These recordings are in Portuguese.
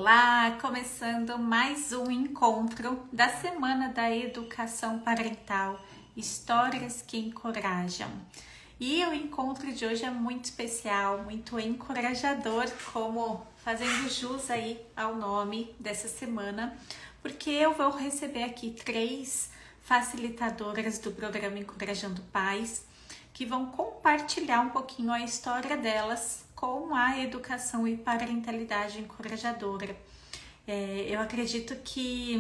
Olá, começando mais um encontro da Semana da Educação Parental, histórias que encorajam. E o encontro de hoje é muito especial, muito encorajador, como fazendo jus aí ao nome dessa semana, porque eu vou receber aqui 3 facilitadoras do programa Encorajando Pais, que vão compartilhar um pouquinho a história delas com a educação e parentalidade encorajadora. Eu acredito que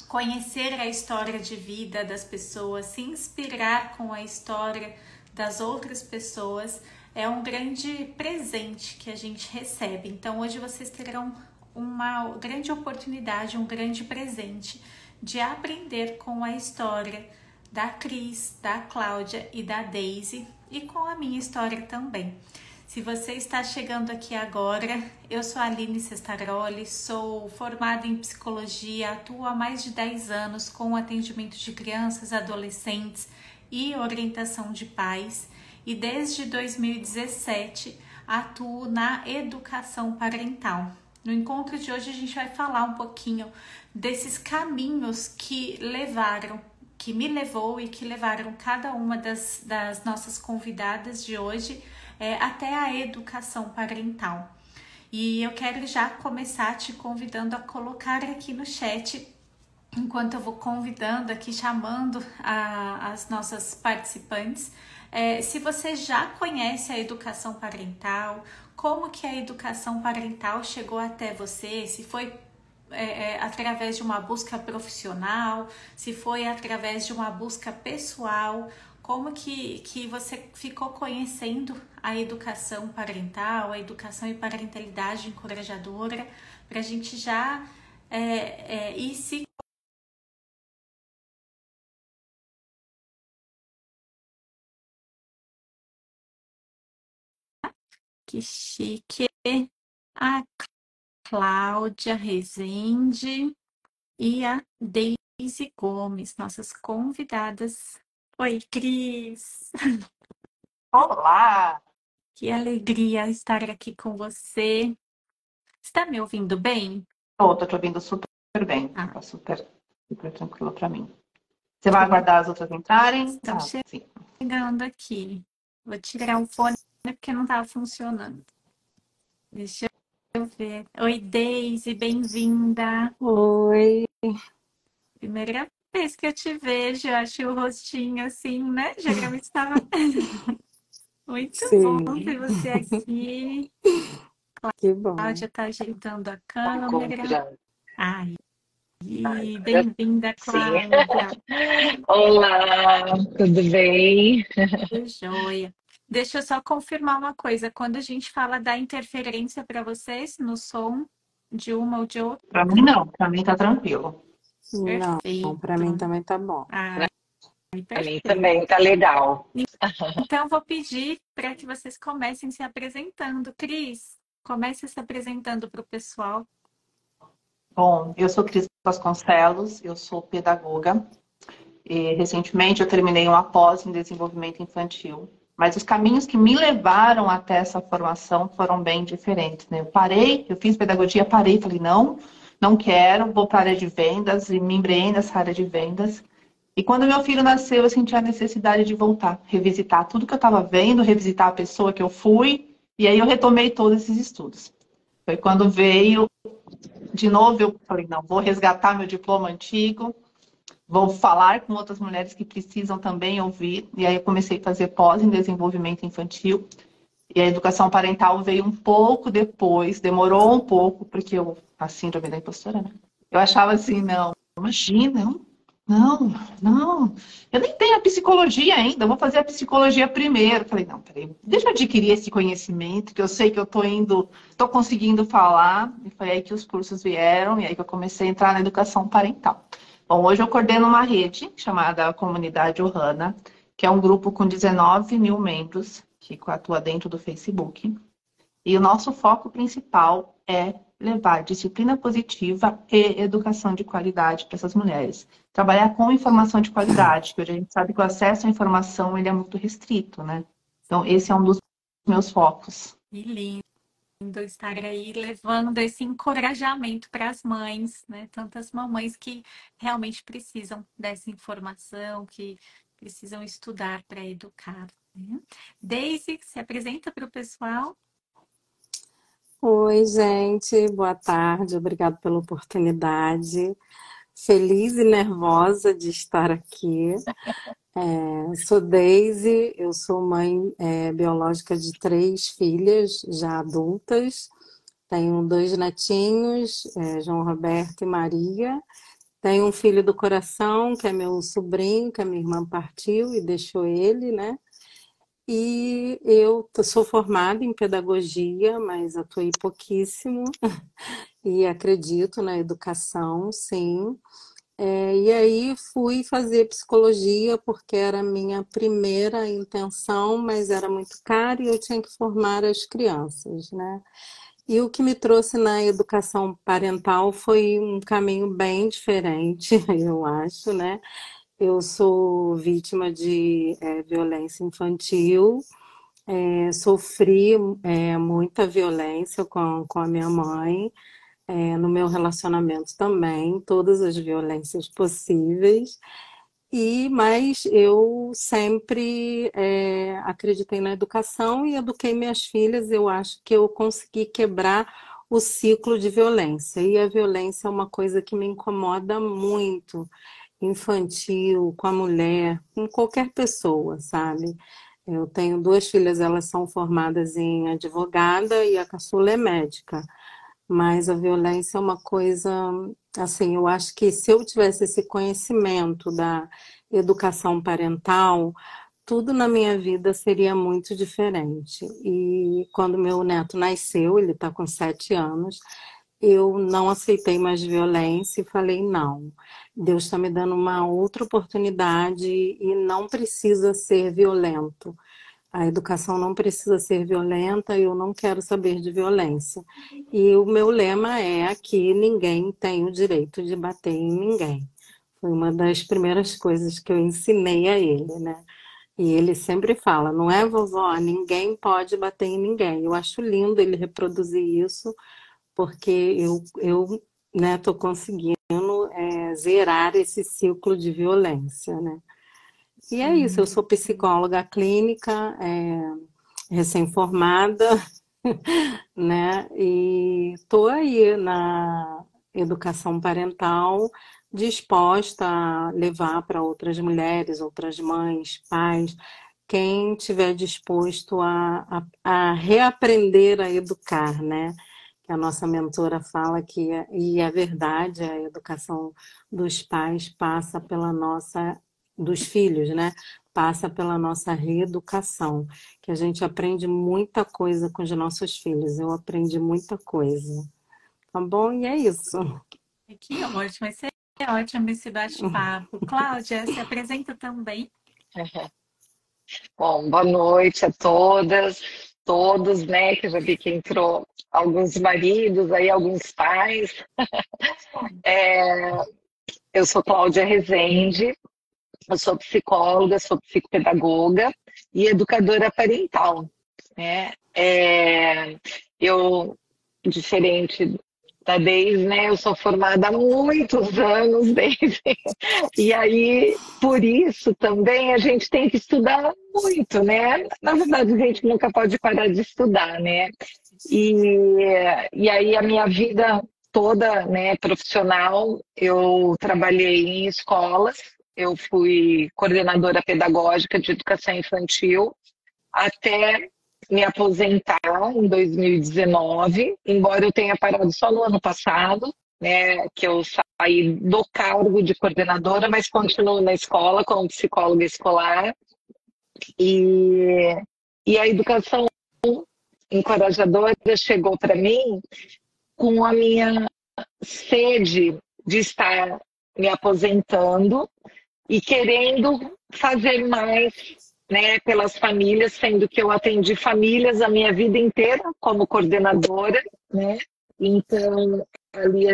conhecer a história de vida das pessoas, se inspirar com a história das outras pessoas é um grande presente que a gente recebe. Então hoje vocês terão uma grande oportunidade, um grande presente de aprender com a história da Cris, da Cláudia e da Daisy e com a minha história também. Se você está chegando aqui agora, eu sou a Aline Cestaroli, sou formada em psicologia, atuo há mais de 10 anos com atendimento de crianças, adolescentes e orientação de pais e desde 2017 atuo na educação parental. No encontro de hoje a gente vai falar um pouquinho desses caminhos que me levou e que levaram cada uma das nossas convidadas de hoje até a educação parental. E eu quero já começar te convidando a colocar aqui no chat, enquanto eu vou convidando aqui, chamando as nossas participantes, se você já conhece a educação parental, como que a educação parental chegou até você, se foi através de uma busca profissional, se foi através de uma busca pessoal, como que você ficou conhecendo a educação parental, a educação e parentalidade encorajadora, para a gente já ir se... Que chique! A Cláudia Rezende e a Daisy Gomes, nossas convidadas. Oi, Cris! Olá! Que alegria estar aqui com você. Está me ouvindo bem? Tô te ouvindo super bem. Tá super tranquilo para mim. Você vai Bom, aguardar as outras entrarem? estão Sim. chegando aqui. Vou tirar o fone porque não estava funcionando. Deixa eu ver. Oi, Daisy, bem-vinda. Oi, Primeira vez que eu te vejo, eu achei o rostinho assim, né? Geralmente estava muito bom sim, ter você aqui. que bom. Cláudia está ajeitando a Encontro. câmera. Ai, Agora bem-vinda, sim. Cláudia. Olá, tudo bem? Tudo jóia. Deixa eu só confirmar uma coisa. Quando a gente fala da interferência para vocês no som de uma ou de outra, Para mim não, para mim tá tranquilo. Não, para perfeito. mim também tá bom. Ai, Para mim perfeito. também tá legal. Então, eu vou pedir para que vocês comecem se apresentando. Cris, comece se apresentando para o pessoal. Bom, eu sou Cris Vasconcelos, eu sou pedagoga e recentemente eu terminei uma pós em desenvolvimento infantil. Mas os caminhos que me levaram até essa formação foram bem diferentes, né? Eu fiz pedagogia, parei, falei, não quero, vou para a área de vendas e me embrenhei nessa área de vendas. E quando meu filho nasceu, eu senti a necessidade de voltar, revisitar tudo que eu estava vendo, revisitar a pessoa que eu fui, e aí eu retomei todos esses estudos. Foi quando veio, de novo, eu falei, não, vou resgatar meu diploma antigo, vou falar com outras mulheres que precisam também ouvir. E aí eu comecei a fazer pós em desenvolvimento infantil. E a educação parental veio um pouco depois, demorou um pouco, porque a síndrome da impostora, né? Eu achava assim, não, imagina, não, eu nem tenho a psicologia ainda, eu vou fazer a psicologia primeiro. Falei, não, peraí, deixa eu adquirir esse conhecimento, que eu sei que eu tô conseguindo falar. E foi aí que os cursos vieram, e aí que eu comecei a entrar na educação parental. Bom, hoje eu coordeno uma rede chamada Comunidade Ohana, que é um grupo com 19 mil membros, que atua dentro do Facebook. E o nosso foco principal é levar disciplina positiva e educação de qualidade para essas mulheres. Trabalhar com informação de qualidade, que hoje a gente sabe que o acesso à informação ele é muito restrito, né? Então, esse é um dos meus focos. Que lindo. estar aí levando esse encorajamento para as mães, né? Tantas mamães que realmente precisam dessa informação, que precisam estudar para educar, né? Daisy, se apresenta para o pessoal. Oi, gente, boa tarde, obrigado pela oportunidade. Feliz e nervosa de estar aqui. Sou Daisy, eu sou mãe biológica de 3 filhas já adultas. Tenho 2 netinhos, João Roberto e Maria. Tenho um filho do coração, que é meu sobrinho, que a minha irmã partiu e deixou ele, né? E eu sou formada em pedagogia, mas atuei pouquíssimo e acredito na educação, sim. E aí fui fazer psicologia porque era a minha primeira intenção, mas era muito caro e eu tinha que formar as crianças, né? E o que me trouxe na educação parental foi um caminho bem diferente, eu acho, né? Eu sou vítima de violência infantil, sofri muita violência com a minha mãe, no meu relacionamento também, todas as violências possíveis. Mas eu sempre acreditei na educação e eduquei minhas filhas. Eu acho que eu consegui quebrar o ciclo de violência. E a violência é uma coisa que me incomoda muito, infantil, com a mulher, com qualquer pessoa, sabe? Eu tenho 2 filhas, elas são formadas em advogada e a caçula é médica. Mas a violência é uma coisa, assim, eu acho que se eu tivesse esse conhecimento da educação parental, tudo na minha vida seria muito diferente. E quando meu neto nasceu, ele está com 7 anos, eu não aceitei mais violência e falei, não, Deus está me dando uma outra oportunidade e não precisa ser violento. A educação não precisa ser violenta, eu não quero saber de violência. E o meu lema é aqui, ninguém tem o direito de bater em ninguém. Foi uma das primeiras coisas que eu ensinei a ele, né? E ele sempre fala, não é, vovó, ninguém pode bater em ninguém. Eu acho lindo ele reproduzir isso, porque eu né, tô conseguindo zerar esse ciclo de violência, né? E é isso, eu sou psicóloga clínica, recém-formada, né? E estou aí na educação parental, disposta a levar para outras mulheres, outras mães, pais, quem tiver disposto a reaprender a educar, né? Que a nossa mentora fala que, e é verdade, a educação dos pais passa pela nossa, dos filhos, né? Passa pela nossa reeducação, que a gente aprende muita coisa com os nossos filhos. Eu aprendi muita coisa. Tá bom? E é isso. Que ótimo, vai ser ótimo esse bate-papo. Cláudia, se apresenta também. Bom, boa noite a todas, todos, né? Que eu já vi que entrou alguns maridos aí, alguns pais. Eu sou Cláudia Rezende, eu sou psicóloga, sou psicopedagoga e educadora parental, né? Eu, diferente da Deise, né? Eu sou formada há muitos anos, Deise. E aí, por isso também, a gente tem que estudar muito, né? Na verdade, a gente nunca pode parar de estudar, né? E, e aí, a minha vida toda, né, profissional, eu trabalhei em escolas, eu fui coordenadora pedagógica de educação infantil até me aposentar em 2019, embora eu tenha parado só no ano passado, né, que eu saí do cargo de coordenadora, mas continuo na escola como psicóloga escolar. E, e a educação encorajadora chegou para mim com a minha sede de estar me aposentando e querendo fazer mais, né, pelas famílias, sendo que eu atendi famílias a minha vida inteira como coordenadora, né? Então, ali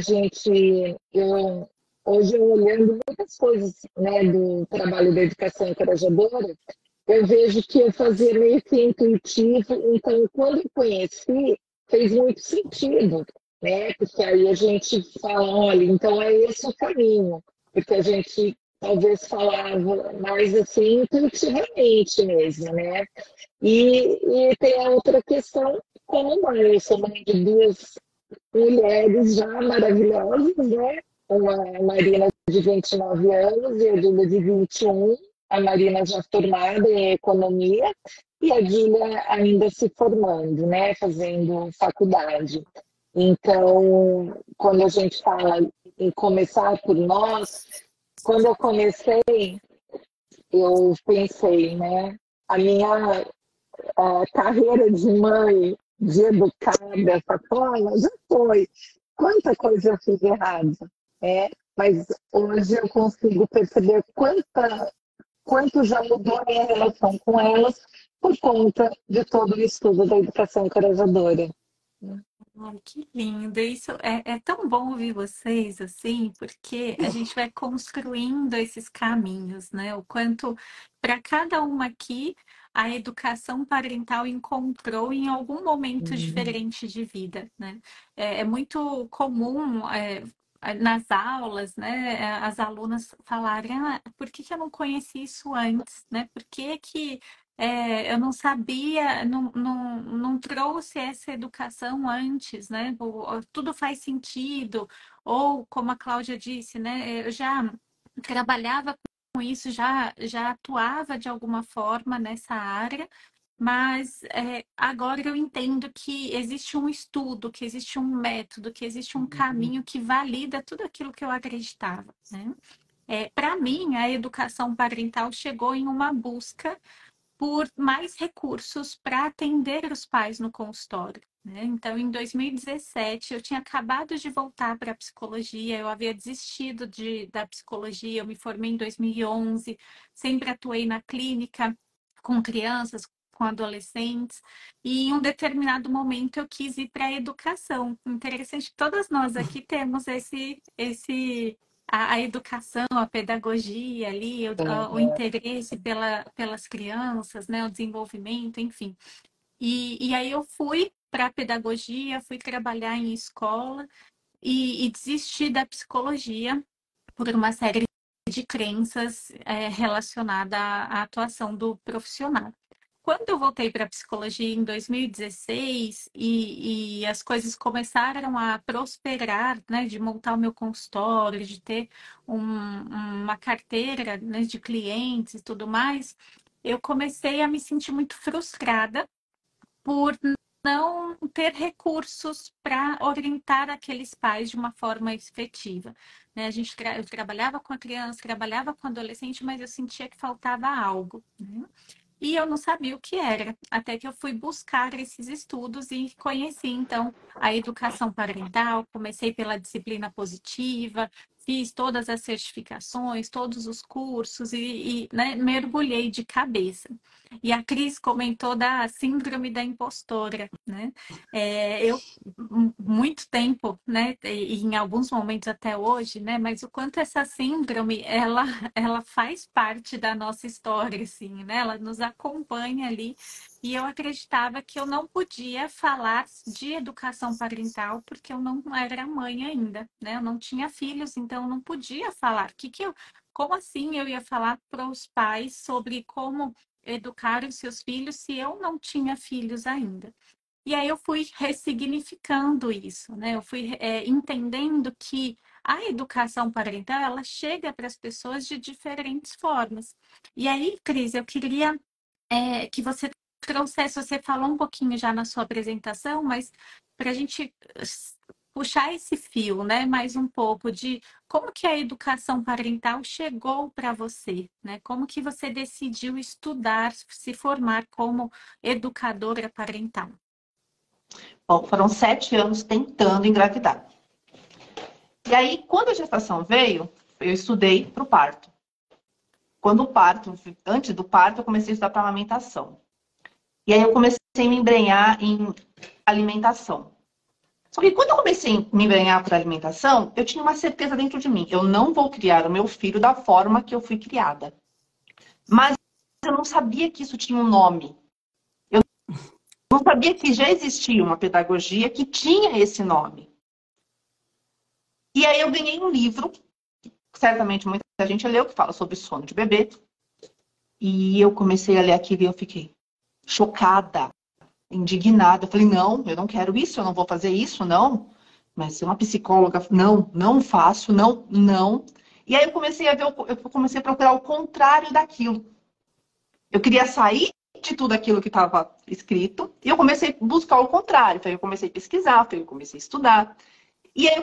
hoje eu olhando muitas coisas, né, do trabalho da educação encorajadora, eu vejo que eu fazia meio que intuitivo. Então, quando eu conheci, fez muito sentido, né? Porque aí a gente fala, olha, então é esse o caminho, porque a gente talvez falava mais assim intuitivamente mesmo, né? E tem a outra questão, como mãe, eu sou mãe de duas mulheres já maravilhosas, né? Uma Marina de 29 anos e a Júlia de 21. A Marina já formada em economia e a Júlia ainda se formando, né? Fazendo faculdade. Então, quando a gente fala em começar por nós, quando eu comecei, eu pensei, né? A minha carreira de mãe, de educar dessa forma, já foi. Quanta coisa eu fiz errada, né? Mas hoje eu consigo perceber quanto já mudou a minha relação com elas por conta de todo o estudo da educação encorajadora. Ai, que lindo! Isso é tão bom ouvir vocês assim, porque a gente vai construindo esses caminhos, né? O quanto para cada uma aqui a educação parental encontrou em algum momento diferente de vida, né? É muito comum nas aulas, né? As alunas falarem, por que que eu não conheci isso antes, né? Por que que eu não sabia, não trouxe essa educação antes, né? Tudo faz sentido. Ou, como a Cláudia disse, né? Eu já trabalhava com isso, já atuava de alguma forma nessa área, mas agora eu entendo que existe um estudo, que existe um método, que existe um caminho que valida tudo aquilo que eu acreditava, né? Para mim, a educação parental chegou em uma busca por mais recursos para atender os pais no consultório, né? Então, em 2017, eu tinha acabado de voltar para a psicologia, eu havia desistido da psicologia, eu me formei em 2011, sempre atuei na clínica com crianças, com adolescentes, e em um determinado momento eu quis ir para a educação. Interessante que todas nós aqui temos a educação, a pedagogia ali, o interesse pelas crianças, né, o desenvolvimento, enfim. E aí eu fui para a pedagogia, fui trabalhar em escola e desisti da psicologia por uma série de crenças relacionadas à atuação do profissional. Quando eu voltei para a psicologia em 2016 e as coisas começaram a prosperar, né, de montar o meu consultório, de ter uma carteira, né, de clientes e tudo mais, eu comecei a me sentir muito frustrada por não ter recursos para orientar aqueles pais de uma forma efetiva, né? Eu trabalhava com a criança, trabalhava com o adolescente, mas eu sentia que faltava algo, né? E eu não sabia o que era, até que eu fui buscar esses estudos e conheci, então, a educação parental. Comecei pela disciplina positiva, fiz todas as certificações, todos os cursos né, mergulhei de cabeça. E a Cris comentou da síndrome da impostora, né? Eu, muito tempo, né, e em alguns momentos até hoje, né, mas o quanto essa síndrome, ela faz parte da nossa história, assim, né? Ela nos acompanha ali. E eu acreditava que eu não podia falar de educação parental porque eu não era mãe ainda, né? Eu não tinha filhos, então eu não podia falar. Como assim eu ia falar para os pais sobre como educar os seus filhos se eu não tinha filhos ainda? E aí eu fui ressignificando isso, né? Eu fui entendendo que a educação parental, ela chega para as pessoas de diferentes formas. E aí, Cris, eu queria que você trouxesse, você falou um pouquinho já na sua apresentação, mas para a gente puxar esse fio, né? Mais um pouco de como que a educação parental chegou para você, né? Como que você decidiu estudar, se formar como educadora parental? Bom, foram 7 anos tentando engravidar. E aí, quando a gestação veio, eu estudei para o parto. Antes do parto, eu comecei a estudar para amamentação. E aí eu comecei a me embrenhar em alimentação. Só que quando eu comecei a me embrenhar por alimentação, eu tinha uma certeza dentro de mim. Eu não vou criar o meu filho da forma que eu fui criada. Mas eu não sabia que isso tinha um nome. não sabia que já existia uma pedagogia que tinha esse nome. E aí eu ganhei um livro, certamente muita gente leu, que fala sobre sono de bebê. E eu comecei a ler aquilo e eu fiquei chocada, indignada. Eu falei, não, eu não quero isso, eu não vou fazer isso, não. Mas ser uma psicóloga, não, não faço, não, não. E aí eu comecei a ver, eu comecei a procurar o contrário daquilo. Eu queria sair de tudo aquilo que estava escrito e eu comecei a buscar o contrário. Então eu comecei a pesquisar, eu comecei a estudar. E aí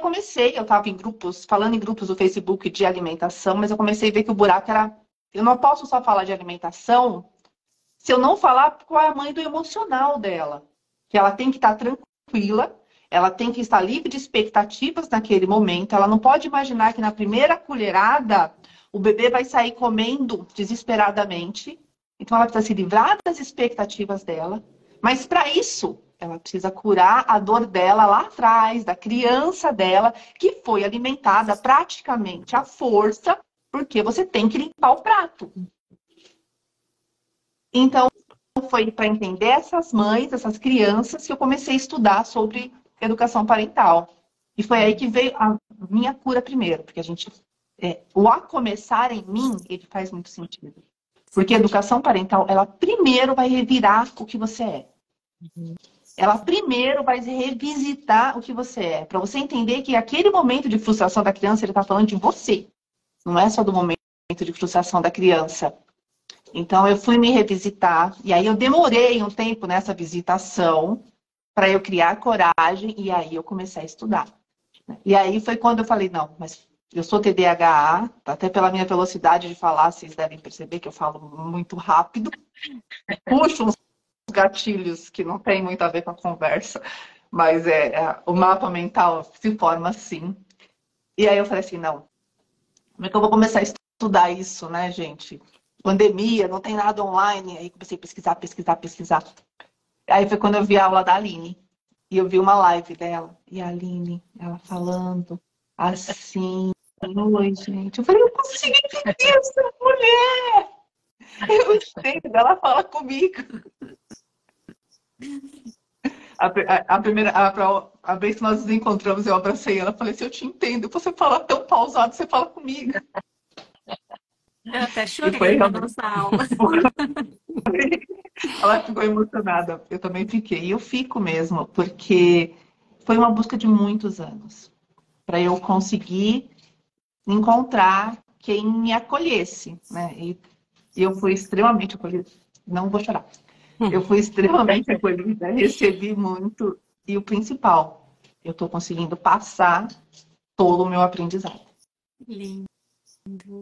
eu estava em grupos, falando em grupos do Facebook de alimentação, mas eu comecei a ver que o buraco era... Eu não posso só falar de alimentação se eu não falar com a mãe do emocional dela. Que ela tem que estar tranquila, ela tem que estar livre de expectativas naquele momento. Ela não pode imaginar que na primeira colherada o bebê vai sair comendo desesperadamente. Então ela precisa se livrar das expectativas dela. Mas para isso, ela precisa curar a dor dela lá atrás, da criança dela, que foi alimentada praticamente à força, porque você tem que limpar o prato. Então, foi para entender essas mães, essas crianças, que eu comecei a estudar sobre educação parental. E foi aí que veio a minha cura primeiro, porque a gente... o a começar em mim, ele faz muito sentido. Porque a educação parental, ela primeiro vai revirar o que você é. Ela primeiro vai revisitar o que você é. Para você entender que aquele momento de frustração da criança, ele está falando de você. Não é só do momento de frustração da criança. Então, eu fui me revisitar. E aí, eu demorei um tempo nessa visitação para eu criar coragem. E aí, eu comecei a estudar. E aí, foi quando eu falei, não, mas eu sou TDAH. Até pela minha velocidade de falar, vocês devem perceber que eu falo muito rápido. Puxo uns gatilhos que não tem muito a ver com a conversa. Mas o mapa mental se forma assim. E aí, eu falei assim, não. Como é que eu vou começar a estudar isso, né, gente? Pandemia, não tem nada online. Aí comecei a pesquisar. Aí foi quando eu vi a aula da Aline. E eu vi uma live dela. E a Aline, ela falando assim. Oi, gente. Eu falei, eu consigo entender essa mulher. Eu entendo, ela fala comigo. A vez que nós nos encontramos, eu abracei ela e falei assim, eu te entendo. Você fala tão pausado, você fala comigo. Eu até E chorei foi na realmente... nossa aula. Ela ficou emocionada. Eu também fiquei. E eu fico mesmo, porque foi uma busca de muitos anos para eu conseguir encontrar quem me acolhesse, né? E eu fui extremamente acolhida. Não vou chorar. Eu fui extremamente acolhida, recebi muito. E o principal, eu estou conseguindo passar todo o meu aprendizado. Lindo,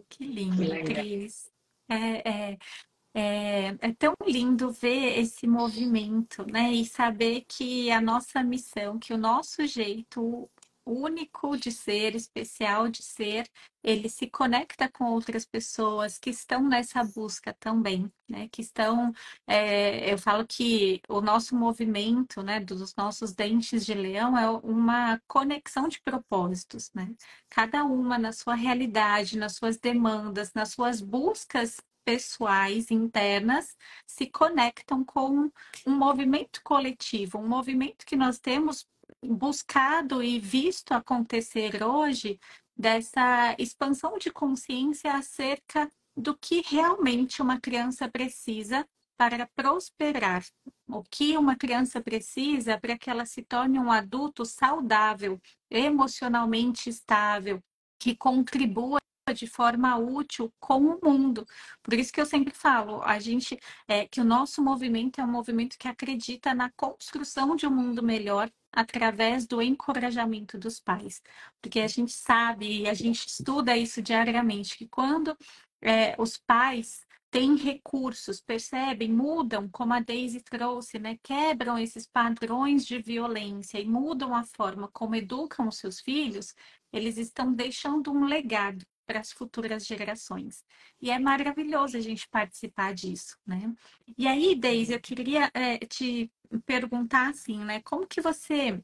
que lindo, Cris. É, é, é tão lindo ver esse movimento, né? E saber que a nossa missão, que o nosso jeito único de ser, especial de ser, ele se conecta com outras pessoas que estão nessa busca também, né? Que estão, eu falo que o nosso movimento, né, dos nossos dentes de leão é uma conexão de propósitos, né? Cada uma na sua realidade, nas suas demandas, nas suas buscas pessoais, internas, se conectam com um movimento coletivo, um movimento que nós temos buscado e visto acontecer hoje, dessa expansão de consciência acerca do que realmente uma criança precisa para prosperar. O que uma criança precisa para que ela se torne um adulto saudável, emocionalmente estável, que contribua de forma útil com o mundo. Por isso que eu sempre falo, que o nosso movimento é um movimento que acredita na construção de um mundo melhor através do encorajamento dos pais. Porque a gente sabe e a gente estuda isso diariamente, que quando os pais têm recursos, percebem, mudam, como a Daisy trouxe, né? Quebram esses padrões de violência e mudam a forma como educam os seus filhos, eles estão deixando um legado para as futuras gerações. E é maravilhoso a gente participar disso, né? E aí, Deise, eu queria te perguntar assim, né? Como que você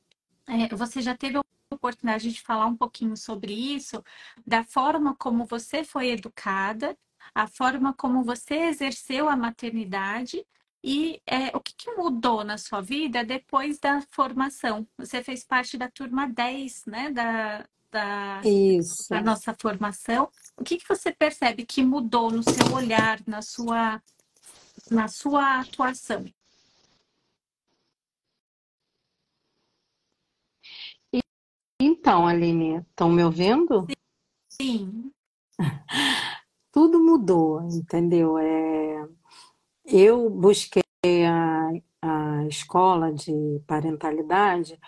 já teve a oportunidade de falar um pouquinho sobre isso, da forma como você foi educada, a forma como você exerceu a maternidade E o que mudou na sua vida depois da formação? Você fez parte da turma 10, né, da Isso. nossa formação. O que você percebe que mudou no seu olhar, na sua atuação? Então, Aline, estão me ouvindo? Sim. Tudo mudou, entendeu? Eu busquei a escola de parentalidade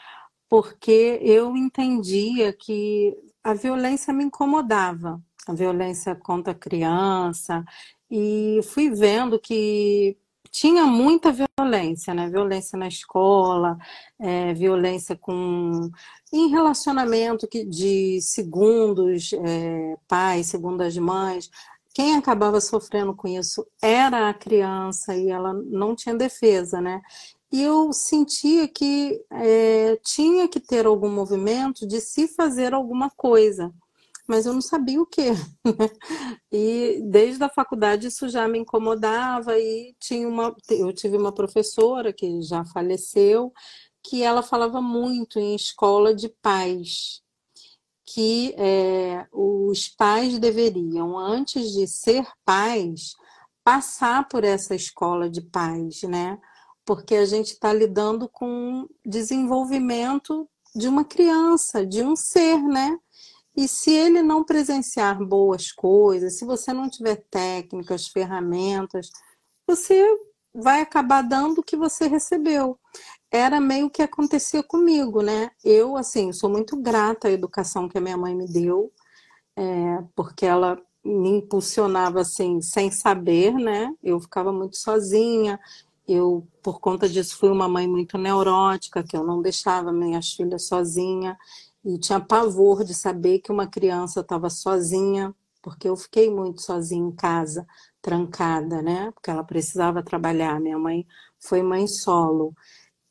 porque eu entendia que a violência me incomodava, a violência contra a criança, e fui vendo que tinha muita violência, né? Violência na escola, violência em relacionamento de segundos pais, segundas mães. Quem acabava sofrendo com isso era a criança e ela não tinha defesa, né? E eu sentia que tinha que ter algum movimento de se fazer alguma coisa, mas eu não sabia o quê. E desde a faculdade isso já me incomodava e eu tive uma professora que já faleceu, que ela falava muito em escola de pais, que os pais deveriam, antes de ser pais, passar por essa escola de pais, né? Porque a gente está lidando com o desenvolvimento de uma criança, de um ser, né? E se ele não presenciar boas coisas, se você não tiver técnicas, ferramentas, você vai acabar dando o que você recebeu. Era meio que acontecia comigo, né? Eu, assim, sou muito grata à educação que a minha mãe me deu, porque ela me impulsionava assim, sem saber, né? Eu ficava muito sozinha. Eu, por conta disso, fui uma mãe muito neurótica, que eu não deixava minhas filhas sozinha e tinha pavor de saber que uma criança estava sozinha, porque eu fiquei muito sozinha em casa, trancada, né? Porque ela precisava trabalhar. Minha mãe foi mãe solo.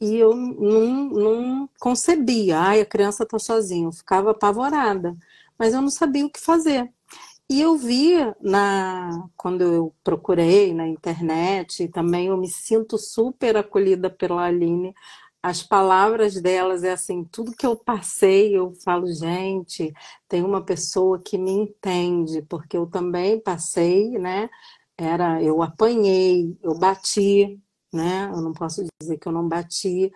E eu não concebia, ai, a criança está sozinha, eu ficava apavorada, mas eu não sabia o que fazer. E eu vi quando eu procurei na internet, e também eu me sinto super acolhida pela Aline. As palavras delas é assim, tudo que eu passei, eu falo, gente, tem uma pessoa que me entende, porque eu também passei, né? Eu apanhei, eu bati, né? Eu não posso dizer que eu não bati.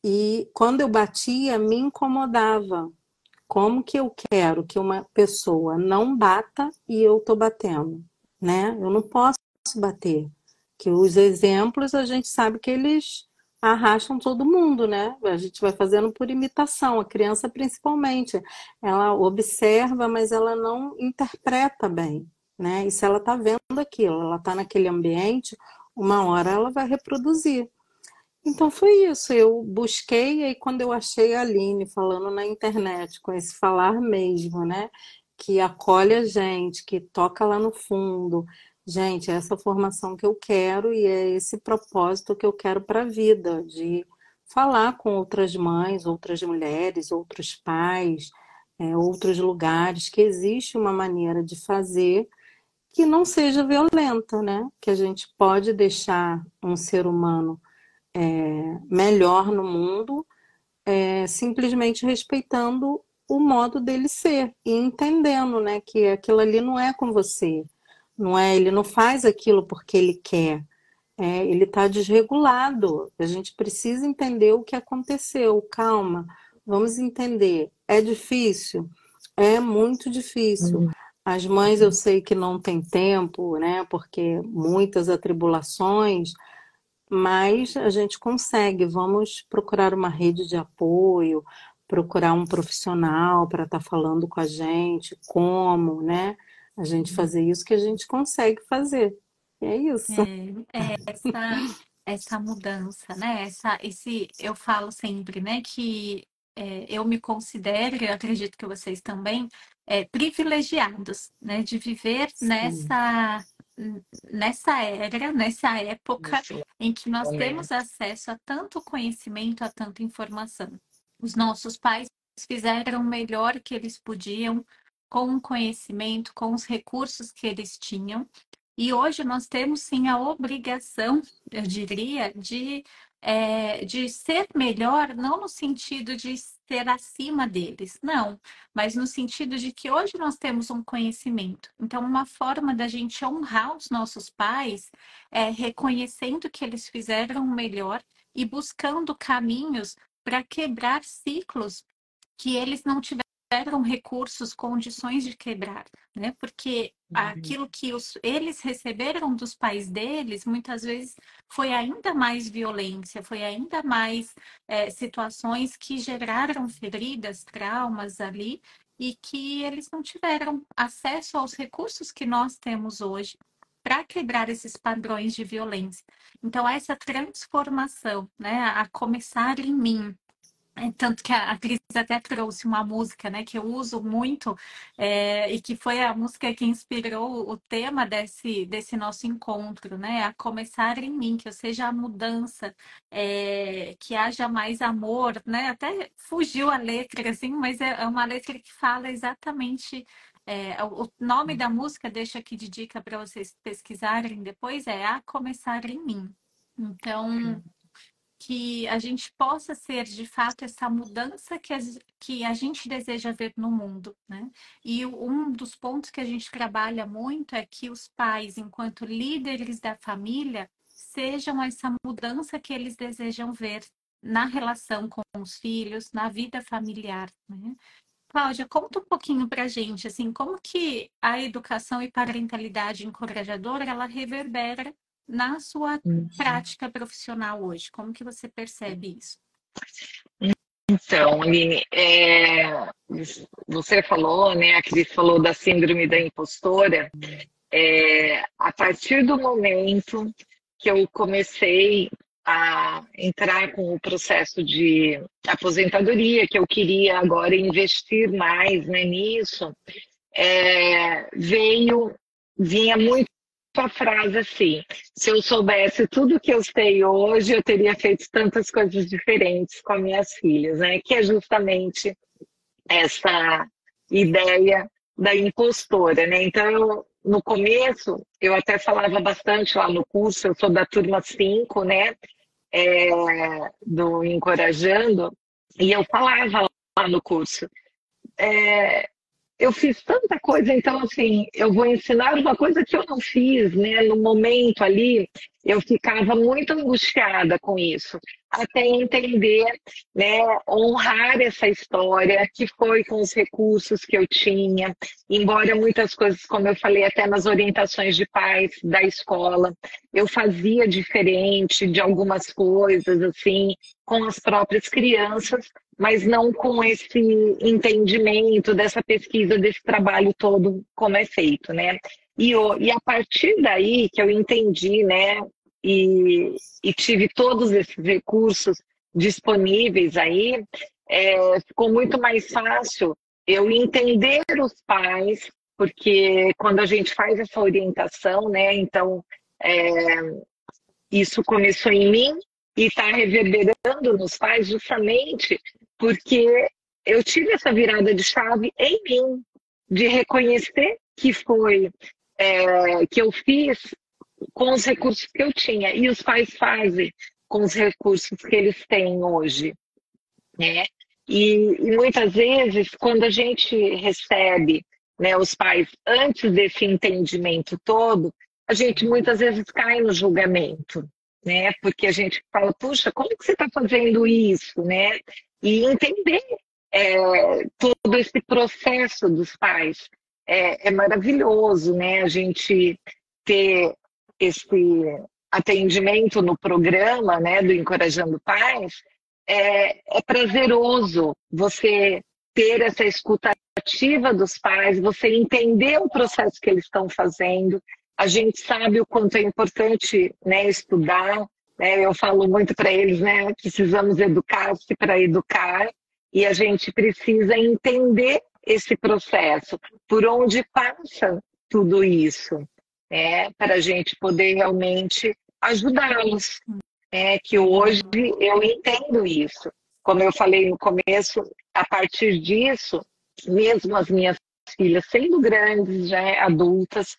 E quando eu batia, me incomodava. Como que eu quero que uma pessoa não bata e eu tô batendo, né? Eu não posso bater. Que os exemplos a gente sabe que eles arrastam todo mundo, né? A gente vai fazendo por imitação, a criança principalmente. Ela observa, mas ela não interpreta bem, né? E se ela tá vendo aquilo, ela tá naquele ambiente, uma hora ela vai reproduzir. Então foi isso, eu busquei e aí quando eu achei a Aline falando na internet, com esse falar mesmo, né? Que acolhe a gente, que toca lá no fundo. Gente, é essa formação que eu quero e é esse propósito que eu quero para a vida, de falar com outras mães, outras mulheres, outros pais, outros lugares, que existe uma maneira de fazer que não seja violenta, né? Que a gente pode deixar um ser humano melhor no mundo, simplesmente respeitando o modo dele ser e entendendo, né, que aquilo ali não é com você, não é, ele não faz aquilo porque ele quer, ele está desregulado. A gente precisa entender o que aconteceu. Calma, vamos entender. É difícil, é muito difícil. As mães eu sei que não têm tempo, né? Porque muitas atribulações, mas a gente consegue. Vamos procurar uma rede de apoio, procurar um profissional para estar falando com a gente, como, né? A gente fazer isso que a gente consegue fazer. E é isso. Essa mudança, né? Eu falo sempre, né, que eu me considero, e eu acredito que vocês também, privilegiados, né, de viver Sim, nessa era, nessa época Nesse em que nós temos momento. acesso a tanto conhecimento, a tanta informação. Os nossos pais fizeram o melhor que eles podiam com o conhecimento, com os recursos que eles tinham. E hoje nós temos sim a obrigação, eu diria, de ser melhor, não no sentido de ser acima deles, não, mas no sentido de que hoje nós temos um conhecimento. Então, uma forma da gente honrar os nossos pais é reconhecendo que eles fizeram o melhor e buscando caminhos para quebrar ciclos que eles não tiveram recursos, condições de quebrar, né? Porque aquilo que eles receberam dos pais deles, muitas vezes foi ainda mais violência, foi ainda mais situações que geraram feridas, traumas ali, e que eles não tiveram acesso aos recursos que nós temos hoje para quebrar esses padrões de violência. Então, essa transformação, né, a começar em mim, tanto que a Cris até trouxe uma música, né, que eu uso muito, e que foi a música que inspirou o tema desse nosso encontro, né, a começar em mim, que eu seja a mudança, que haja mais amor, né, até fugiu a letra, assim, mas é uma letra que fala exatamente, o nome da música, deixa aqui de dica para vocês pesquisarem depois, é A Começar em Mim. Então, que a gente possa ser, de fato, essa mudança que a gente deseja ver no mundo, né? E um dos pontos que a gente trabalha muito é que os pais, enquanto líderes da família, sejam essa mudança que eles desejam ver na relação com os filhos, na vida familiar, né? Cláudia, conta um pouquinho para a gente, assim, como que a educação e parentalidade encorajadora, ela reverbera na sua prática profissional hoje? Como que você percebe isso? Então, Aline, você falou, né, a Cris falou da síndrome da impostora. A partir do momento que eu comecei a entrar com o processo de aposentadoria, que eu queria agora investir mais, né, nisso, vinha muito a frase assim: se eu soubesse tudo que eu sei hoje, eu teria feito tantas coisas diferentes com as minhas filhas, né? Que é justamente essa ideia da impostora, né? Então, no começo, eu até falava bastante lá no curso, eu sou da turma 5, né? Do Encorajando, e eu falava lá no curso, eu fiz tanta coisa, então assim, eu vou ensinar uma coisa que eu não fiz, né? No momento ali, eu ficava muito angustiada com isso, até entender, né? Honrar essa história que foi com os recursos que eu tinha, embora muitas coisas, como eu falei até nas orientações de pais da escola, eu fazia diferente de algumas coisas, assim, com as próprias crianças, mas não com esse entendimento dessa pesquisa, desse trabalho todo como é feito, né? E a partir daí que eu entendi, né, e tive todos esses recursos disponíveis aí, ficou muito mais fácil eu entender os pais, porque quando a gente faz essa orientação, né, então isso começou em mim e está reverberando nos pais justamente porque eu tive essa virada de chave em mim, de reconhecer que foi que eu fiz com os recursos que eu tinha, e os pais fazem com os recursos que eles têm hoje, né? E muitas vezes, quando a gente recebe, né, os pais antes desse entendimento todo, a gente muitas vezes cai no julgamento, né? Porque a gente fala, puxa, como que você está fazendo isso, né? E entender todo esse processo dos pais é maravilhoso, né? A gente ter esse atendimento no programa, né, do Encorajando Pais, é prazeroso você ter essa escuta ativa dos pais, você entender o processo que eles estão fazendo. A gente sabe o quanto é importante, né, estudar, né? Eu falo muito para eles, né, precisamos educar-se para educar, e a gente precisa entender esse processo, por onde passa tudo isso, para a gente poder realmente ajudá-los. Que hoje eu entendo isso. Como eu falei no começo, a partir disso, mesmo as minhas filhas sendo grandes, já adultas,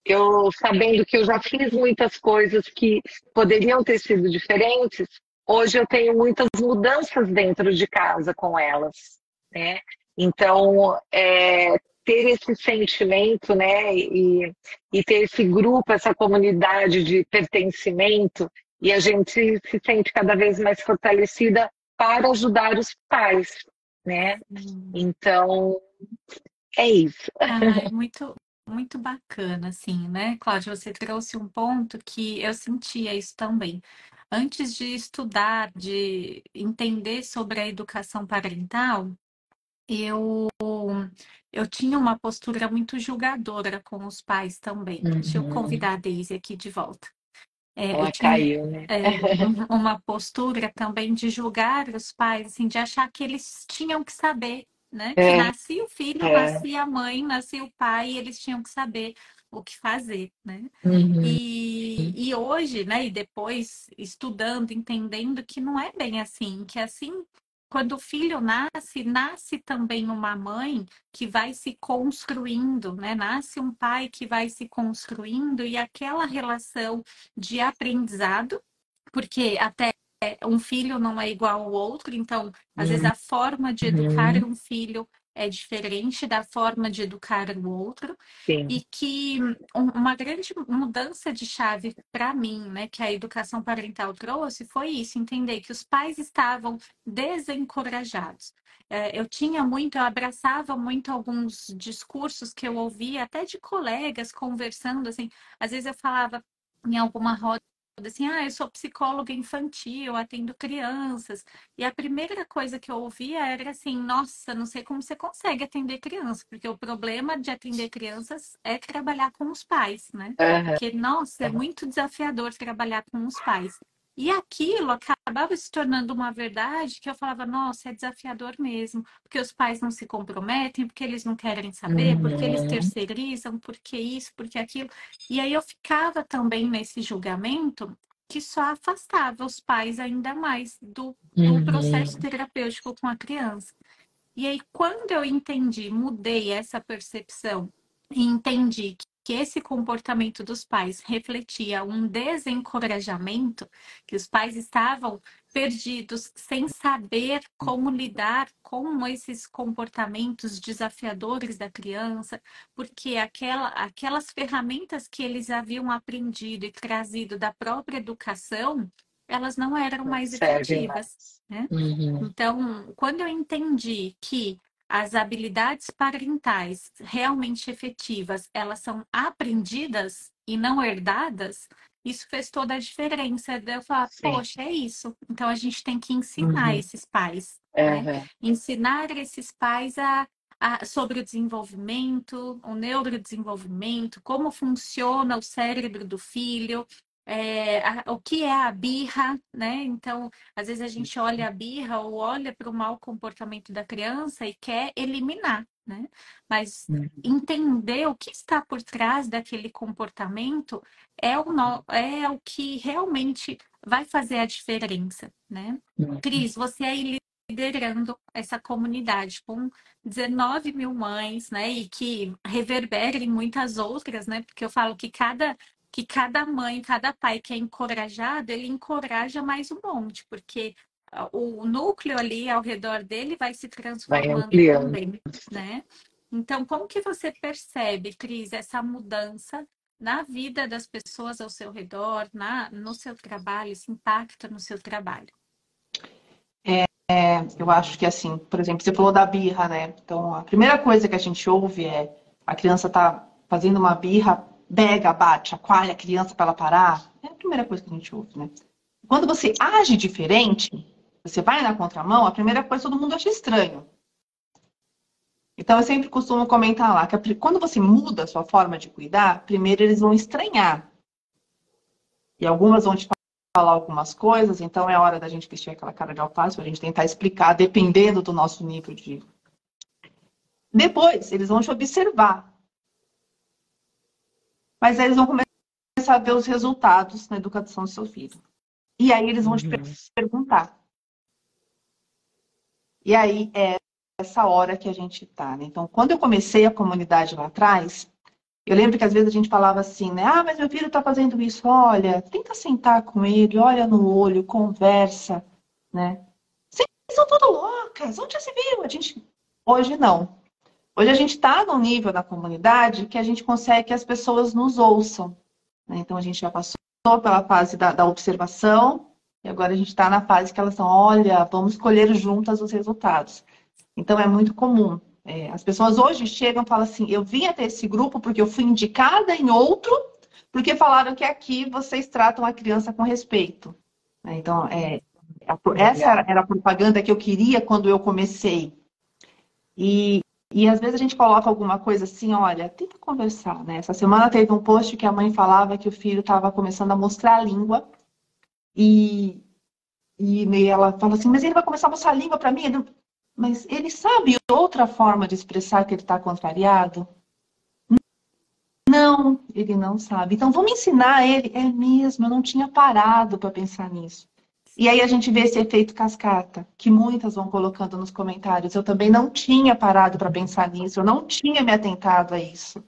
eu sabendo que eu já fiz muitas coisas que poderiam ter sido diferentes, hoje eu tenho muitas mudanças dentro de casa com elas, né? Então, ter esse sentimento, né, e ter esse grupo, essa comunidade de pertencimento, e a gente se sente cada vez mais fortalecida para ajudar os pais, né? Então, é isso. Ai, muito bacana, assim, né, Cláudia? Você trouxe um ponto que eu sentia isso também. Antes de estudar, de entender sobre a educação parental, eu, eu tinha uma postura muito julgadora com os pais também. Deixa eu Uhum. convidar a Daisy aqui de volta. Eu Ela tinha caiu, né? uma postura também de julgar os pais, assim, de achar que eles tinham que saber, né? Que É, nascia o filho, é. nascia a mãe, nascia o pai, e eles tinham que saber o que fazer, né? Uhum. E hoje, né, e depois estudando, entendendo que não é bem assim, que assim, quando o filho nasce, nasce também uma mãe que vai se construindo, né? Nasce um pai que vai se construindo e aquela relação de aprendizado, porque até um filho não é igual ao outro, então, às vezes, a forma de educar Uhum. um filho é diferente da forma de educar o outro, Sim. e que uma grande mudança de chave para mim, né, que a educação parental trouxe, foi isso, entender que os pais estavam desencorajados. Eu abraçava muito alguns discursos que eu ouvia, até de colegas conversando, assim, às vezes eu falava em alguma roda assim, eu sou psicóloga infantil, atendo crianças. E a primeira coisa que eu ouvia era assim, nossa, não sei como você consegue atender crianças, porque o problema de atender crianças é trabalhar com os pais, né? Aham. Porque, nossa, é muito desafiador trabalhar com os pais. E aquilo acabava se tornando uma verdade que eu falava, nossa, é desafiador mesmo, porque os pais não se comprometem, porque eles não querem saber, porque eles Uhum. terceirizam, porque isso, porque aquilo. E aí eu ficava também nesse julgamento que só afastava os pais ainda mais do processo Uhum. terapêutico com a criança. E aí, quando eu entendi, mudei essa percepção e entendi que esse comportamento dos pais refletia um desencorajamento, que os pais estavam perdidos, sem saber como lidar com esses comportamentos desafiadores da criança, porque aquelas ferramentas que eles haviam aprendido e trazido da própria educação, elas não eram Não mais serve efetivas, mais. né? Uhum. Então, quando eu entendi que as habilidades parentais realmente efetivas, elas são aprendidas e não herdadas, isso fez toda a diferença. Daí eu falar, Sim. poxa, é isso. Então a gente tem que ensinar Uhum. esses pais, né? Aham. Ensinar esses pais sobre o desenvolvimento, o neurodesenvolvimento, como funciona o cérebro do filho, o que é a birra, né? Então, às vezes a gente olha a birra ou olha para o mau comportamento da criança e quer eliminar, né? Mas Uhum. entender o que está por trás daquele comportamento é o que realmente vai fazer a diferença, né? Uhum. Cris, você aí liderando essa comunidade com 19 mil mães, né? E que reverbera em muitas outras, né? Porque eu falo que cada mãe, cada pai que é encorajado, ele encoraja mais um monte, porque o núcleo ali ao redor dele vai se Vai transformando ampliando. também, né? Então, como que você percebe, Cris, essa mudança na vida das pessoas ao seu redor, no seu trabalho, esse impacto no seu trabalho? Eu acho que assim, por exemplo, você falou da birra, né? Então, a primeira coisa que a gente ouve é a criança tá fazendo uma birra, pega, bate, chacoalha a criança para ela parar. É a primeira coisa que a gente ouve, né? Quando você age diferente, você vai na contramão, a primeira coisa todo mundo acha estranho. Então, eu sempre costumo comentar lá que quando você muda a sua forma de cuidar, primeiro eles vão estranhar. E algumas vão te falar algumas coisas, então é hora da gente vestir aquela cara de alface para a gente tentar explicar, dependendo do nosso nível de. Depois, eles vão te observar. Mas aí eles vão começar a ver os resultados na educação do seu filho. E aí eles vão te Uhum. perguntar. E aí é essa hora que a gente está, né? Então, quando eu comecei a comunidade lá atrás, Eu lembro que às vezes a gente falava assim, né? Ah, mas meu filho está fazendo isso. Olha, tenta sentar com ele, olha no olho, conversa, né? Vocês são tudo loucas, onde já se viu? A gente... Hoje não. Hoje a gente está num nível na comunidade que a gente consegue que as pessoas nos ouçam, né? Então a gente já passou pela fase da observação e agora a gente está na fase que elas estão, olha, vamos escolher juntas os resultados. Então é muito comum. As pessoas hoje chegam e falam assim, eu vim até esse grupo porque eu fui indicada em outro, porque falaram que aqui vocês tratam a criança com respeito, né? Então, essa era a propaganda que eu queria quando eu comecei. E às vezes a gente coloca alguma coisa assim, olha, tenta conversar, né? Essa semana teve um post que a mãe falava que o filho estava começando a mostrar a língua e, e ela fala assim, mas ele vai começar a mostrar a língua para mim? Mas ele sabe outra forma de expressar que ele está contrariado? Não, ele não sabe. Então vamos ensinar ele. É mesmo, eu não tinha parado para pensar nisso. E aí a gente vê esse efeito cascata, que muitas vão colocando nos comentários. Eu também não tinha parado para pensar nisso, eu não tinha me atentado a isso,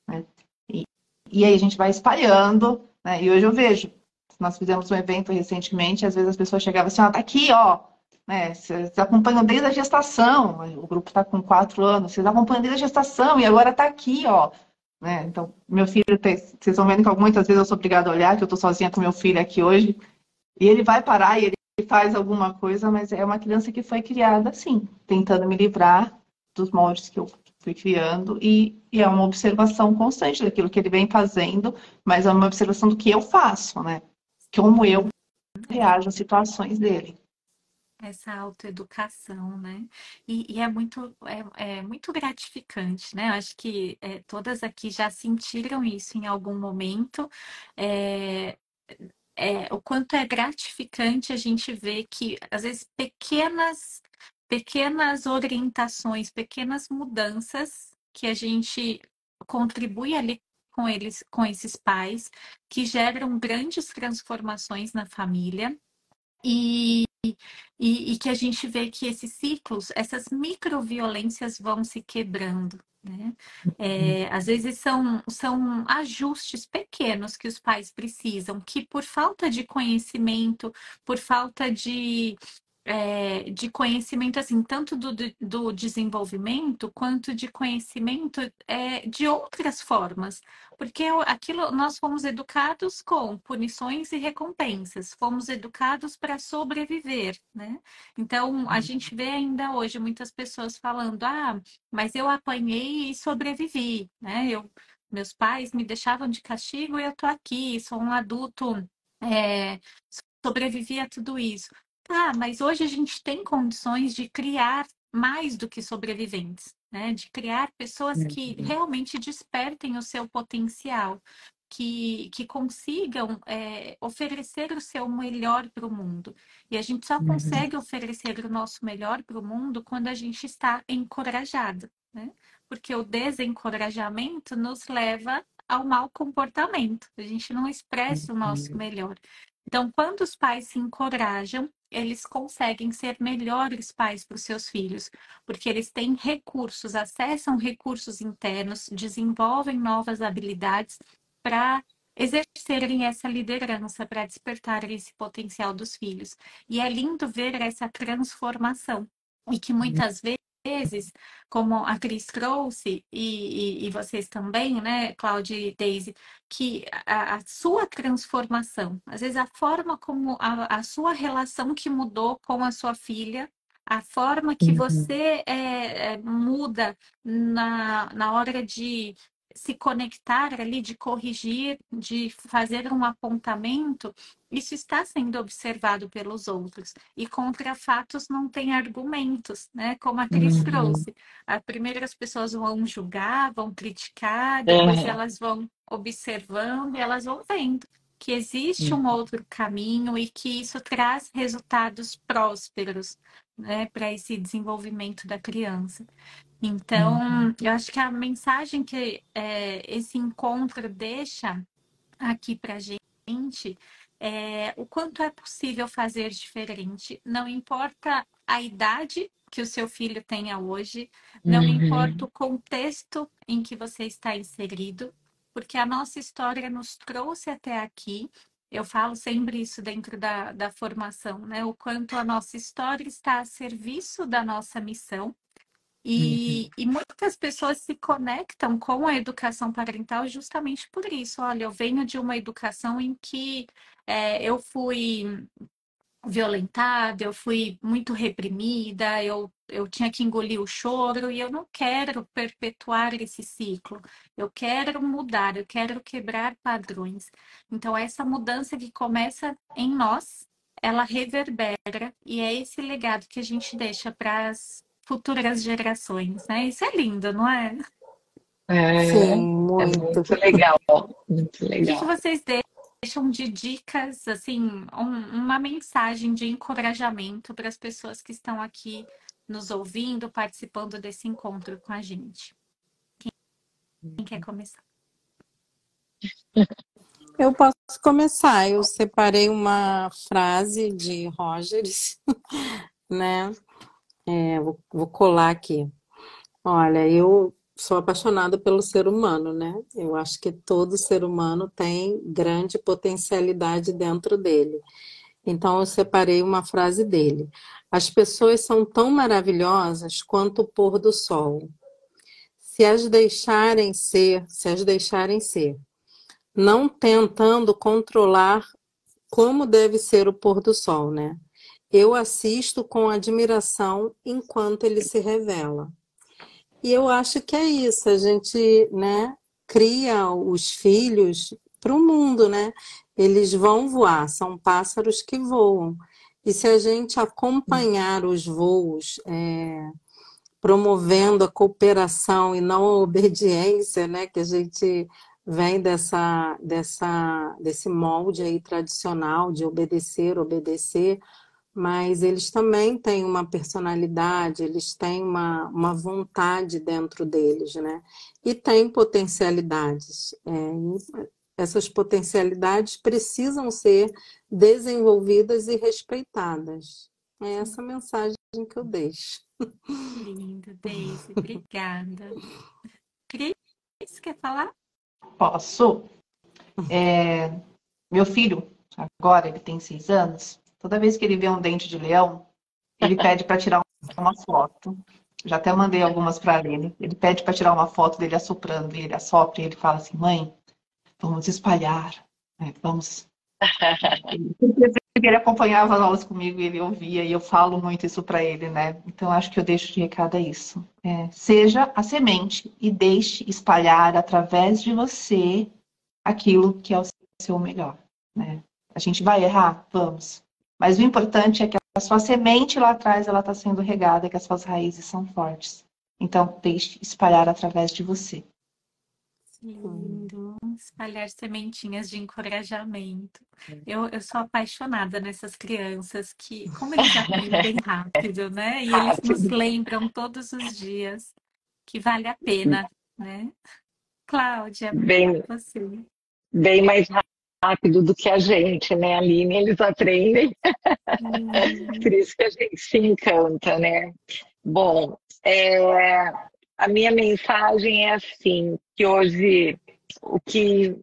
né? E, e aí a gente vai espalhando, né? E hoje eu vejo, nós fizemos um evento recentemente, às vezes as pessoas chegavam assim, ó, tá aqui, ó, né? Vocês acompanham desde a gestação, o grupo está com 4 anos, vocês acompanham desde a gestação e agora tá aqui, ó. Né? Então, meu filho, vocês estão vendo que muitas vezes eu sou obrigada a olhar, que eu estou sozinha com meu filho aqui hoje, e ele vai parar e ele faz alguma coisa, mas é uma criança que foi criada assim, tentando me livrar dos moldes que eu fui criando, e é uma observação constante daquilo que ele vem fazendo, mas é uma observação do que eu faço, né? Como eu reajo às situações dele. Essa autoeducação, né? E é muito gratificante, né? Eu acho que todas aqui já sentiram isso em algum momento. É, o quanto é gratificante a gente ver que, às vezes, pequenas orientações, pequenas mudanças que a gente contribui ali com eles, com esses pais, que geram grandes transformações na família. E, e que a gente vê que esses ciclos, essas microviolências vão se quebrando, né? Às vezes são ajustes pequenos que os pais precisam, que por falta de conhecimento, por falta de conhecimento, assim, tanto do desenvolvimento quanto de conhecimento de outras formas. Porque aquilo nós fomos educados com punições e recompensas, fomos educados para sobreviver, né? Então, a gente vê ainda hoje muitas pessoas falando, mas eu apanhei e sobrevivi, né? Meus pais me deixavam de castigo e eu tô aqui, sou um adulto, é, sobrevivi a tudo isso. Tá, mas hoje a gente tem condições de criar mais do que sobreviventes, né? De criar pessoas que realmente despertem o seu potencial, que consigam oferecer o seu melhor para o mundo. E a gente só consegue oferecer o nosso melhor para o mundo quando a gente está encorajado, né? Porque o desencorajamento nos leva ao mau comportamento. A gente não expressa o nosso melhor. Então, quando os pais se encorajam, eles conseguem ser melhores pais para os seus filhos, porque eles têm recursos, acessam recursos internos, desenvolvem novas habilidades para exercerem essa liderança, para despertarem esse potencial dos filhos. E é lindo ver essa transformação, e que muitas vezes, como a Cris trouxe, e vocês também, né, Cláudia e Daisy, que a sua transformação, às vezes a forma como a sua relação que mudou com a sua filha, a forma que você muda na hora de se conectar ali, de corrigir, de fazer um apontamento, isso está sendo observado pelos outros. E contra fatos não tem argumentos, né? Como a Cris trouxe. Primeiro as pessoas vão julgar, vão criticar, depois elas vão observando e elas vão vendo que existe um outro caminho e que isso traz resultados prósperos, né, para esse desenvolvimento da criança. Então, eu acho que a mensagem que esse encontro deixa aqui para a gente o quanto é possível fazer diferente. Não importa a idade que o seu filho tenha hoje, não importa o contexto em que você está inserido, porque a nossa história nos trouxe até aqui. Eu falo sempre isso dentro da formação, né? O quanto a nossa história está a serviço da nossa missão. E muitas pessoas se conectam com a educação parental justamente por isso. Olha, eu venho de uma educação em que eu fui violentada, eu fui muito reprimida, eu tinha que engolir o choro e eu não quero perpetuar esse ciclo. Eu quero mudar, eu quero quebrar padrões. Então, essa mudança que começa em nós, ela reverbera e é esse legado que a gente deixa para as futuras gerações, né? Isso é lindo, não é? É, Sim, é muito. muito legal, muito O que legal. vocês deixam de dicas, assim, uma mensagem de encorajamento para as pessoas que estão aqui nos ouvindo, participando desse encontro com a gente? Quem quer começar? Eu posso começar. Eu separei uma frase de Rogers, né? Vou colar aqui. Olha, eu sou apaixonada pelo ser humano, né? Eu acho que todo ser humano tem grande potencialidade dentro dele. Então, eu separei uma frase dele. As pessoas são tão maravilhosas quanto o pôr do sol. Se as deixarem ser, não tentando controlar como deve ser o pôr do sol, né? Eu assisto com admiração enquanto ele se revela. E eu acho que é isso, a gente, né, cria os filhos para o mundo, né? Eles vão voar, são pássaros que voam. E se a gente acompanhar os voos, promovendo a cooperação e não a obediência, né? Que a gente vem desse molde aí tradicional de obedecer, obedecer, mas eles também têm uma personalidade, eles têm uma vontade dentro deles, né? E têm potencialidades. E essas potencialidades precisam ser desenvolvidas e respeitadas. É essa mensagem que eu deixo. Lindo, Daisy, obrigada. Cris, quer falar? Posso? Meu filho, agora ele tem 6 anos, toda vez que ele vê um dente de leão, ele pede para tirar uma foto. Já até mandei algumas para ele. Ele pede para tirar uma foto dele assoprando, e ele assopra e ele fala assim: mãe, vamos espalhar, né? Vamos. Ele acompanhava as aulas comigo e ele ouvia, e eu falo muito isso para ele, né? Então, acho que eu deixo de recado é isso. Seja a semente e deixe espalhar através de você aquilo que é o seu melhor, né? A gente vai errar? Vamos. Mas o importante é que a sua semente lá atrás, ela está sendo regada, que as suas raízes são fortes. Então, deixe espalhar através de você. Lindo, espalhar sementinhas de encorajamento. Eu sou apaixonada nessas crianças que, como eles aprendem rápido, né? E eles nos Rápido. lembram todos os dias que vale a pena, né? Cláudia, Bem, você. bem mais rápido do que a gente, né, Aline? Eles aprendem, por Hum, isso que a gente se encanta, né? Bom, a minha mensagem é assim, que hoje, o que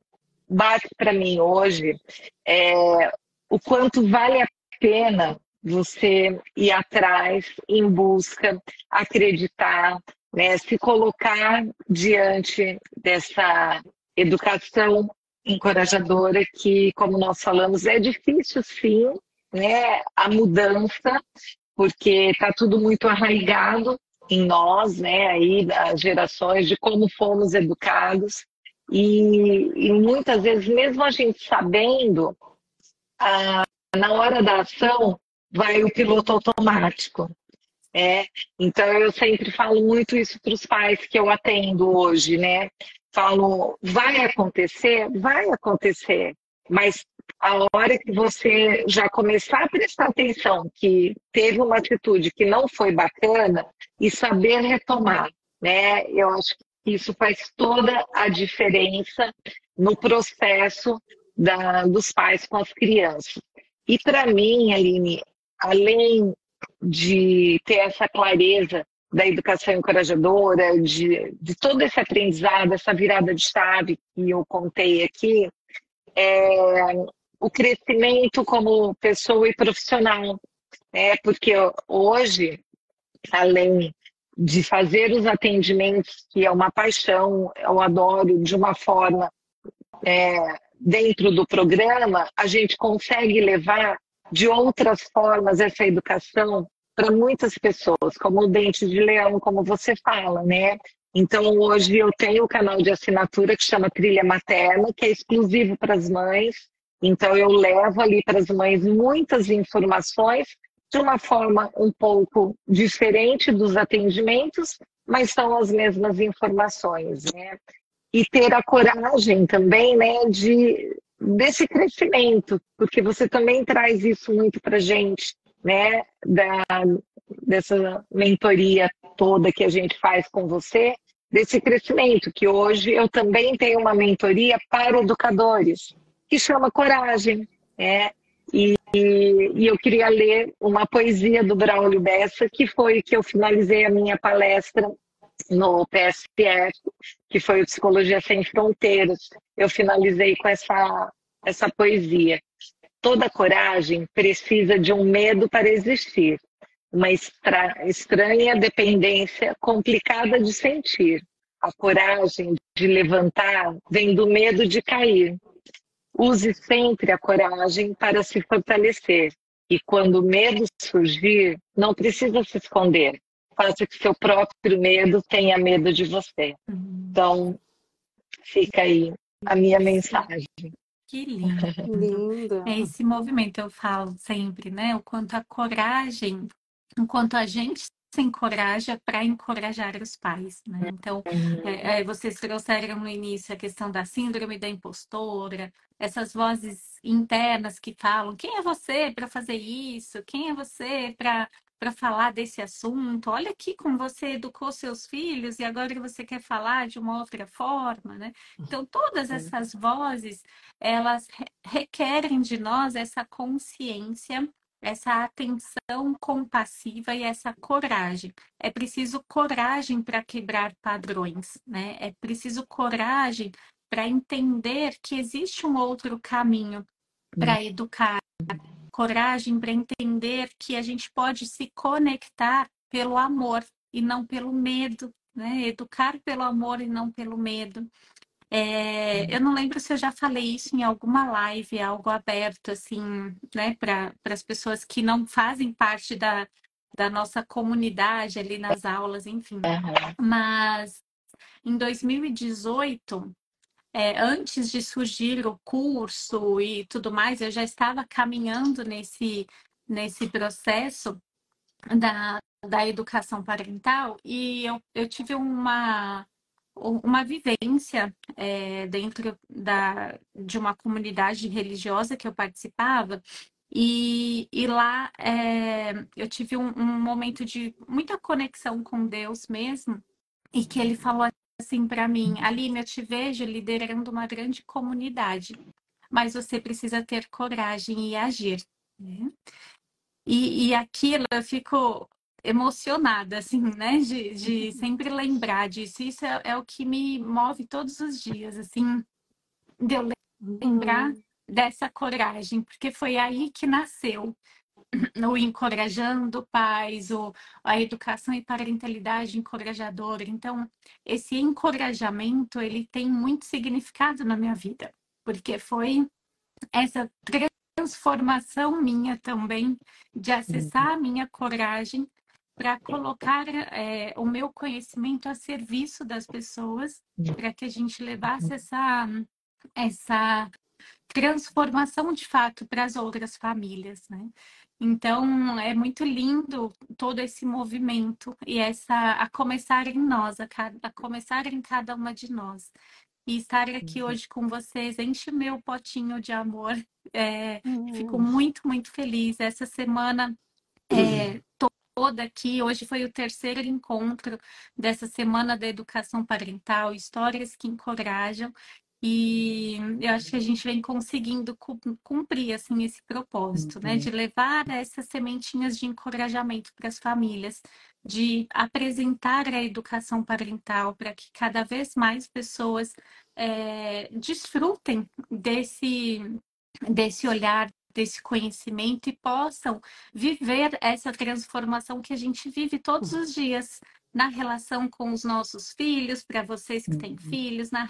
bate para mim hoje é o quanto vale a pena você ir atrás, em busca, acreditar, né, se colocar diante dessa educação encorajadora que, como nós falamos, é difícil sim, né, a mudança, porque está tudo muito arraigado em nós, né, aí das gerações de como fomos educados e muitas vezes mesmo a gente sabendo, na hora da ação vai o piloto automático. É, então eu sempre falo muito isso para os pais que eu atendo hoje, né? Falo, vai acontecer, mas a hora que você já começar a prestar atenção que teve uma atitude que não foi bacana e saber retomar, né? Eu acho que isso faz toda a diferença no processo dos pais com as crianças. E para mim, Aline, além de ter essa clareza da educação encorajadora, de todo esse aprendizado, essa virada de chave que eu contei aqui, é o crescimento como pessoa e profissional, né? Porque hoje, além de fazer os atendimentos, que é uma paixão, eu adoro de uma forma dentro do programa, a gente consegue levar de outras formas essa educação para muitas pessoas, como o Dente de Leão, como você fala, né? Então, hoje eu tenho o canal de assinatura que chama Trilha Materna, que é exclusivo para as mães. Então, eu levo ali para as mães muitas informações de uma forma um pouco diferente dos atendimentos, mas são as mesmas informações, né? E ter a coragem também, né, desse crescimento, porque você também traz isso muito para a gente, né, dessa mentoria toda que a gente faz com você, desse crescimento, que hoje eu também tenho uma mentoria para educadores, que chama Coragem, né? E eu queria ler uma poesia do Braulio Bessa, que foi que eu finalizei a minha palestra no PSF, que foi o Psicologia Sem Fronteiras. Eu finalizei com essa poesia. Toda coragem precisa de um medo para existir, uma estranha dependência complicada de sentir. A coragem de levantar vem do medo de cair. Use sempre a coragem para se fortalecer. E quando o medo surgir, não precisa se esconder. Faça que seu próprio medo tenha medo de você. Então, fica aí a minha mensagem. Que lindo. Lindo. É esse movimento, eu falo sempre, né? O quanto a coragem, o quanto a gente se encoraja para encorajar os pais, né? Então, vocês trouxeram no início a questão da síndrome da impostora, essas vozes internas que falam: quem é você para fazer isso? Quem é você para falar desse assunto? Olha aqui como você educou seus filhos e agora você quer falar de uma outra forma, né? Então, todas essas vozes, elas requerem de nós essa consciência, essa atenção compassiva e essa coragem. É preciso coragem para quebrar padrões, né? É preciso coragem para entender que existe um outro caminho para educar, coragem para entender que a gente pode se conectar pelo amor e não pelo medo, né? Educar pelo amor e não pelo medo. Eu não lembro se eu já falei isso em alguma live, algo aberto, assim, né, para as pessoas que não fazem parte da nossa comunidade ali nas aulas, enfim. Mas em 2018, antes de surgir o curso e tudo mais, eu já estava caminhando nesse processo da educação parental e eu tive uma vivência dentro de uma comunidade religiosa que eu participava, e lá eu tive um momento de muita conexão com Deus mesmo, e que ele falou assim para mim: Aline, eu te vejo liderando uma grande comunidade, mas você precisa ter coragem e agir, né? E aquilo eu fico emocionada, assim, né? De sempre lembrar disso. Isso é o que me move todos os dias, assim, de eu lembrar dessa coragem, porque foi aí que nasceu o Encorajando Pais, a educação e parentalidade encorajadora. Então, esse encorajamento, ele tem muito significado na minha vida, porque foi essa transformação minha também, de acessar a minha coragem para colocar o meu conhecimento a serviço das pessoas, para que a gente levasse essa transformação de fato para as outras famílias, né? Então, é muito lindo todo esse movimento e a começar em nós, a começar em cada uma de nós. E estar aqui hoje com vocês enche meu potinho de amor. Fico muito, muito feliz. Essa semana toda aqui, hoje foi o terceiro encontro dessa Semana da Educação Parental, Histórias que Encorajam. E eu acho que a gente vem conseguindo cumprir assim esse propósito, né, de levar essas sementinhas de encorajamento para as famílias, de apresentar a educação parental para que cada vez mais pessoas desfrutem desse olhar, desse conhecimento e possam viver essa transformação que a gente vive todos os dias na relação com os nossos filhos, para vocês que têm filhos, na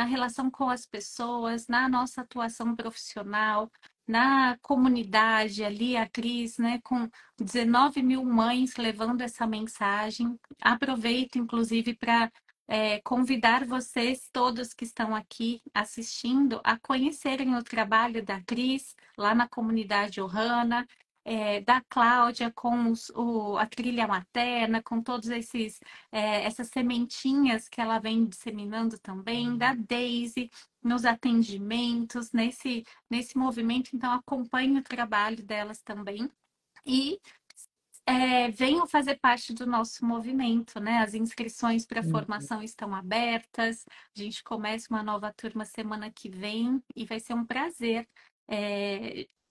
relação com as pessoas, na nossa atuação profissional, na comunidade ali, a Cris, né, com 19 mil mães levando essa mensagem. Aproveito, inclusive, para convidar vocês todos que estão aqui assistindo a conhecerem o trabalho da Cris lá na comunidade Ohana, da Cláudia com a trilha materna, com todos essas sementinhas que ela vem disseminando também, da Daisy nos atendimentos, nesse movimento. Então, acompanhe o trabalho delas também. E venham fazer parte do nosso movimento, né? As inscrições para a formação estão abertas. A gente começa uma nova turma semana que vem e vai ser um prazer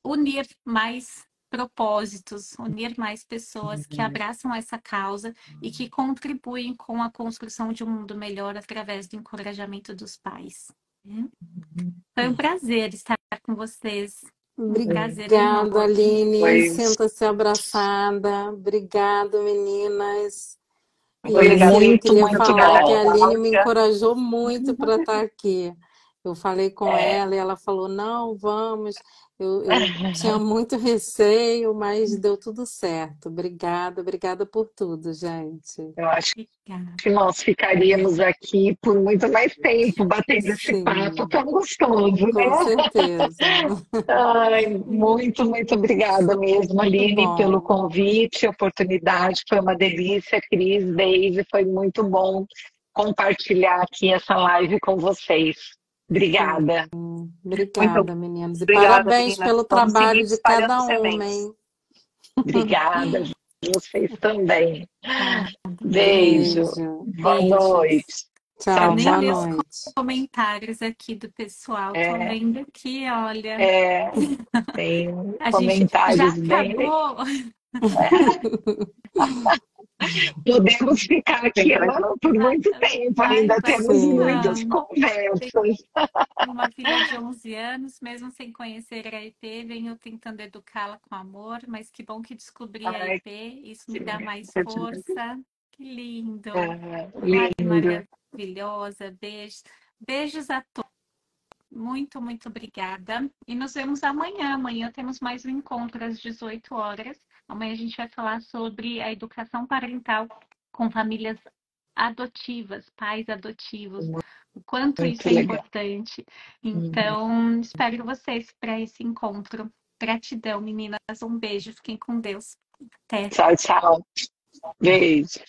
unir mais propósitos, unir mais pessoas que abraçam essa causa e que contribuem com a construção de um mundo melhor através do encorajamento dos pais. Foi um prazer estar com vocês. Um prazer enorme. Obrigada, Aline. Foi. Sinta-se abraçada. Obrigado, meninas. E Foi assim, eu muito, queria muito falar que a bom. Aline me encorajou muito para estar aqui. Eu falei com ela e ela falou, não, vamos. Eu tinha muito receio, mas deu tudo certo. Obrigada por tudo, gente. Eu acho Obrigada. que nós ficaríamos aqui por muito mais tempo batendo esse Sim, papo tão gostoso, né? com certeza. Ai, muito, muito obrigada mesmo, Muito Aline, pelo bom. convite, oportunidade. Foi uma delícia, Cris, Daisy, foi muito bom compartilhar aqui essa live com vocês. Obrigada. Obrigada, meninos. E Obrigada, parabéns meninas. pelo Vamos seguir trabalho de espalhando cada uma, sementes. hein? Obrigada, vocês também. Beijo. Beijo. Boa Beijos. noite. Tchau, Nem boa vi os noite. comentários aqui do pessoal. Tô lendo aqui, olha. Tem A gente já comentários bem. acabou. Podemos ficar aqui por muito tempo, ainda temos muitas Sim. conversas. Uma filha de 11 anos, mesmo sem conhecer a EP, venho tentando educá-la com amor, mas que bom que descobri a Ai, EP, isso me dá mais que força. Que lindo. lindo. Maravilhosa. Beijos. Beijos a todos. Muito, muito obrigada. E nos vemos amanhã. Amanhã temos mais um encontro às 18 horas. Amanhã a gente vai falar sobre a educação parental com famílias adotivas, pais adotivos, o quanto Muito isso é legal. importante. Então, espero vocês para esse encontro. Gratidão, meninas. Um beijo. Fiquem com Deus. Até. Tchau, tchau. Beijo.